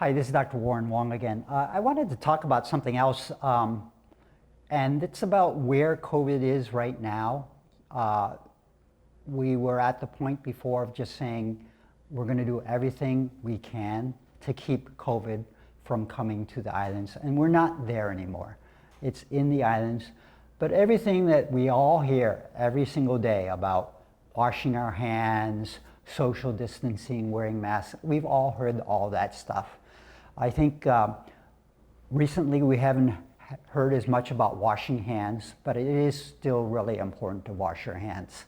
Hi, this is Dr. Wong again. I wanted to talk about something else, and it's about where COVID is right now. We were at the point before of just saying we're going to do everything we can to keep COVID from coming to the islands, and we're not there anymore. It's in the islands, but everything that we all hear every single day about washing our hands, social distancing, wearing masks, we've all heard all that stuff. I think recently we haven't heard as much about washing hands, but it is still really important to wash your hands.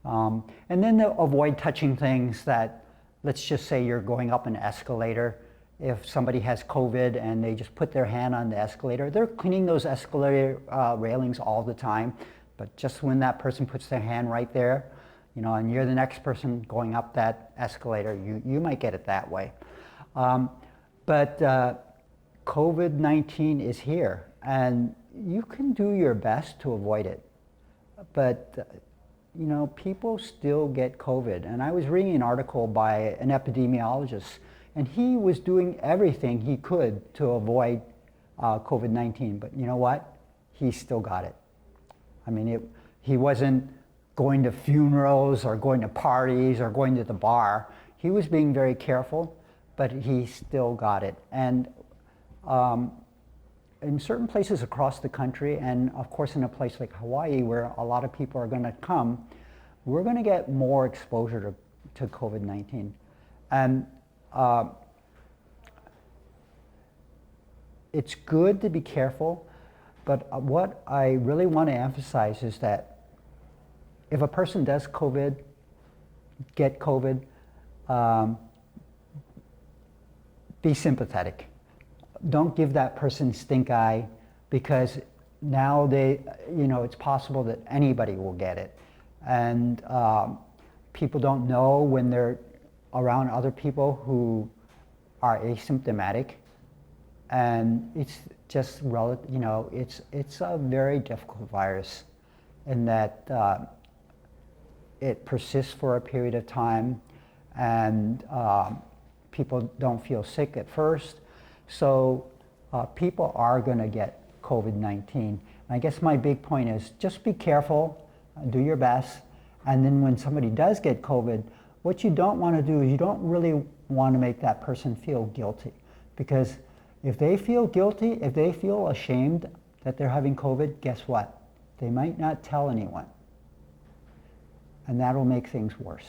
And then to avoid touching things that, let's just say you're going up an escalator. If somebody has COVID and they just put their hand on the escalator, they're cleaning those escalator railings all the time, but just when that person puts their hand right there, and you're the next person going up that escalator, you might get it that way. But COVID-19 is here, and you can do your best to avoid it. But, people still get COVID. And I was reading an article by an epidemiologist, and he was doing everything he could to avoid COVID-19. But you know what? He still got it. I mean, he wasn't going to funerals or going to parties or going to the bar. He was being very careful, but he still got it. And in certain places across the country, and of course in a place like Hawaii where a lot of people are going to come, we're going to get more exposure to COVID-19. And it's good to be careful, but what I really want to emphasize is that if a person does get COVID, be sympathetic. Don't give that person stink eye, because now it's possible that anybody will get it. And people don't know when they're around other people who are asymptomatic. And it's just it's a very difficult virus in that it persists for a period of time, and people don't feel sick at first. So people are going to get COVID-19. I guess my big point is just be careful, do your best, and then when somebody does get COVID, what you don't want to do is you don't really want to make that person feel guilty. Because if they feel guilty, if they feel ashamed that they're having COVID, guess what? They might not tell anyone. And that'll make things worse.